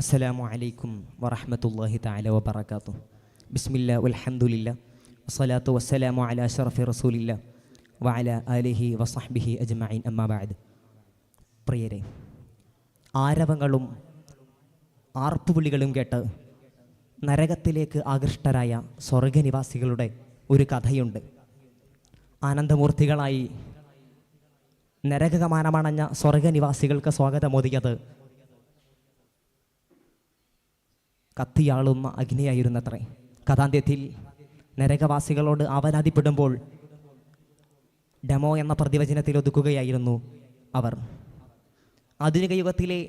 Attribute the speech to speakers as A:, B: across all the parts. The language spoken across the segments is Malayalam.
A: അസ്സലാമു അലൈക്കും വറഹ്മത്തുള്ളാഹി തആല വബറകാതുഹു. ബിസ്മില്ലാ വൽഹംദുലില്ലാ വസ്സലാത്തു വസ്സലാമു അലാ അശ്റഫി റസൂലില്ലാ വഅലാ ആലിഹി വസഹ്ബിഹി അജ്മഈൻ. അമ്മാ ബഅദ്. പ്രിയരെ, ആരവങ്ങളും ആർപ്പുവിളികളും കേട്ട് നരകത്തിലേക്ക് ആകൃഷ്ടരായ സ്വർഗനിവാസികളുടെ ഒരു കഥയുണ്ട്. ആനന്ദമൂർത്തികളായി നരകമാനമണഞ്ഞ സ്വർഗനിവാസികൾക്ക് സ്വാഗതമോദിയത് കത്തിയാളുന്ന അഗ്നിയായിരുന്നത്രേ. കഥാന്ത്യത്തിൽ നരകവാസികളോട് ആവലാതിപ്പെടുമ്പോൾ ഡെമോ എന്ന പ്രതിവചനത്തിൽ ഒതുക്കുകയായിരുന്നു അവർ. ആധുനിക യുഗത്തിലെ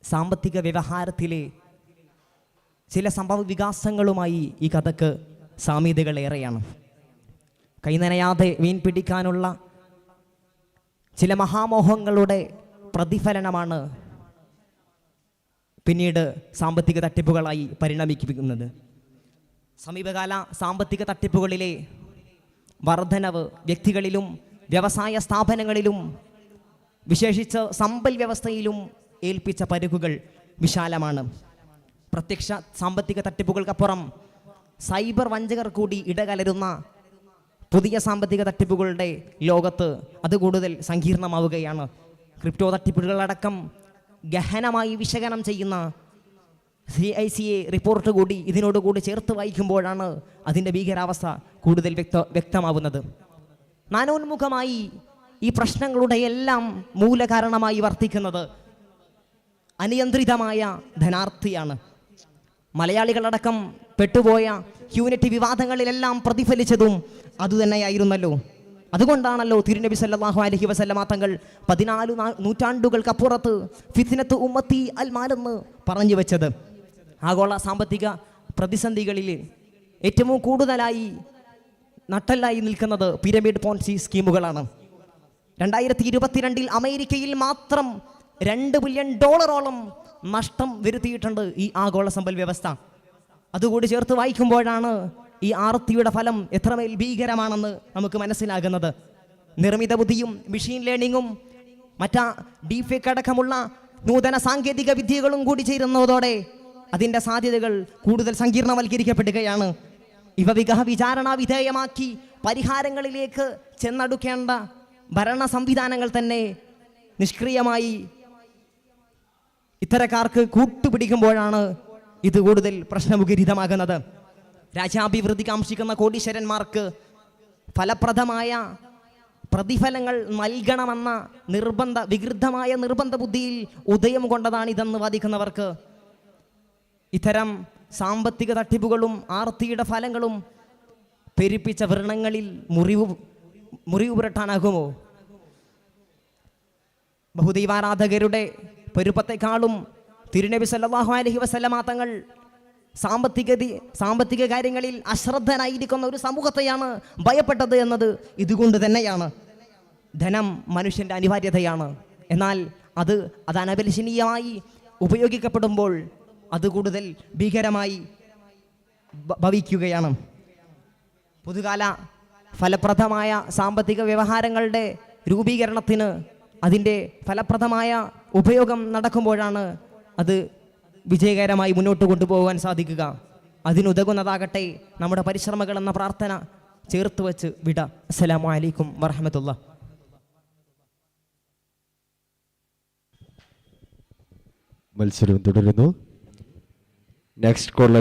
A: സാമ്പത്തിക വ്യവഹാരത്തിലെ ചില സംഭവ വികാസങ്ങളുമായി ഈ കഥക്ക് സാമ്യതകളേറെയാണ്. കൈനനയാതെ മീൻ പിടിക്കാനുള്ള ചില മഹാമോഹങ്ങളുടെ പ്രതിഫലനമാണ് പിന്നീട് സാമ്പത്തിക തട്ടിപ്പുകളായി പരിണമിക്കുന്നത്. സമീപകാല സാമ്പത്തിക തട്ടിപ്പുകളിലെ വർധനവ് വ്യക്തികളിലും വ്യവസായ സ്ഥാപനങ്ങളിലും വിശേഷിച്ച് സമ്പൽ വ്യവസ്ഥയിലും ഏൽപ്പിച്ച പരുക്കുകൾ വിശാലമാണ്. പ്രത്യക്ഷ സാമ്പത്തിക തട്ടിപ്പുകൾക്കപ്പുറം സൈബർ വഞ്ചകർ കൂടി ഇടകലരുന്ന പുതിയ സാമ്പത്തിക തട്ടിപ്പുകളുടെ ലോകത്ത് അത് കൂടുതൽ സങ്കീർണമാവുകയാണ്. ക്രിപ്റ്റോ തട്ടിപ്പുകളടക്കം ഗഹനമായി വിശകലനം ചെയ്യുന്ന CICA റിപ്പോർട്ട് കൂടി ഇതിനോടുകൂടി ചേർത്ത് വായിക്കുമ്പോഴാണ് അതിൻ്റെ ഭീകരാവസ്ഥ കൂടുതൽ വ്യക്തമാവുന്നത്. നാനോന്മുഖമായി ഈ പ്രശ്നങ്ങളുടെ എല്ലാം മൂലകാരണമായി വർത്തിക്കുന്നത് അനിയന്ത്രിതമായ ധനാർത്ഥിയാണ്. മലയാളികളടക്കം പെട്ടുപോയ ഹ്യൂനിറ്റി വിവാദങ്ങളിലെല്ലാം പ്രതിഫലിച്ചതും അതുതന്നെയായിരുന്നല്ലോ. അതുകൊണ്ടാണല്ലോ തിരുനബി സല്ലല്ലാഹു അലൈഹി വസല്ലമ തങ്ങൾ 14 നൂറ്റാണ്ടുകൾക്കപ്പുറത്ത് ഫിത്നത്ത് ഉമ്മത്തി അൽ മാലെന്ന് പറഞ്ഞു വെച്ചത്. ആഗോള സാമ്പത്തിക പ്രതിസന്ധികളിൽ ഏറ്റവും കൂടുതലായി നട്ടലായി നിൽക്കുന്നത് പിരമിഡ് പോൺസി സ്കീമുകളാണ്. 2022 അമേരിക്കയിൽ മാത്രം $2 ബില്യൺ നഷ്ടം വരുത്തിയിട്ടുണ്ട് ഈ ആഗോള സമ്പൽ വ്യവസ്ഥ. അതുകൂടി ചേർത്ത് വായിക്കുമ്പോഴാണ് ഈ ആർത്തിയുടെ ഫലം എത്രമേൽ ഭീകരമാണെന്ന് നമുക്ക് മനസ്സിലാകുന്നത്. നിർമ്മിത ബുദ്ധിയും മെഷീൻ ലേണിങ്ങും മറ്റാ ഡീഫേക്ക് അടക്കമുള്ള നൂതന സാങ്കേതിക വിദ്യകളും കൂടി ചേരുന്നതോടെ അതിൻ്റെ സാധ്യതകൾ കൂടുതൽ സങ്കീർണവൽക്കരിക്കപ്പെടുകയാണ്. ഇവ വിചാരണ വിധേയമാക്കി പരിഹാരങ്ങളിലേക്ക് ചെന്നടുക്കേണ്ട ഭരണ സംവിധാനങ്ങൾ തന്നെ നിഷ്ക്രിയമായി ഇത്തരക്കാർക്ക് കൂട്ടുപിടിക്കുമ്പോഴാണ് ഇത് കൂടുതൽ പ്രശ്നമുഖരിതമാകുന്നത്. രാജ്യാഭിവൃദ്ധി കാംക്ഷിക്കുന്ന കോടീശ്വരന്മാർക്ക് ഫലപ്രദമായ പ്രതിഫലങ്ങൾ നൽകണമെന്ന വികൃതമായ നിർബന്ധ ബുദ്ധിയിൽ ഉദയം കൊണ്ടതാണിതെന്ന് വാദിക്കുന്നവർക്ക് ഇത്തരം സാമ്പത്തിക തട്ടിപ്പുകളും ആർത്തിയുടെ ഫലങ്ങളും പെരുപ്പിച്ച വ്രണങ്ങളിൽ മുറിവ് പുരട്ടാനാകുമോ? ബഹുദൈവാരാധകരുടെ പെരുപ്പത്തെക്കാളും തിരുനബി സല്ലല്ലാഹു അലൈഹി വസല്ലമ തങ്ങൾ സാമ്പത്തിക കാര്യങ്ങളിൽ അശ്രദ്ധനായിരിക്കുന്ന ഒരു സമൂഹത്തെയാണ് ഭയപ്പെട്ടത് എന്നത് ഇതുകൊണ്ട് തന്നെയാണ്. ധനം മനുഷ്യൻ്റെ അനിവാര്യതയാണ്. എന്നാൽ അത് അനഭിലഷണീയമായി ഉപയോഗിക്കപ്പെടുമ്പോൾ അത് കൂടുതൽ ഭീകരമായി ഭവിക്കുകയാണ്. പുതുകാല ഫലപ്രദമായ സാമ്പത്തിക വ്യവഹാരങ്ങളുടെ രൂപീകരണത്തിന് അതിൻ്റെ ഫലപ്രദമായ ഉപയോഗം നടക്കുമ്പോഴാണ് അത് വിജയകരമായി മുന്നോട്ട് കൊണ്ടുപോകാൻ സാധിക്കുക. അതിനുതകുന്നതാകട്ടെ നമ്മുടെ പരിശ്രമങ്ങൾ എന്ന പ്രാർത്ഥന ചേർത്ത് വെച്ച് വിട. അസ്സലാമു അലൈക്കും വറഹ്മത്തുള്ളാഹി.
B: മത്സരം തുടരുന്നു. Next collar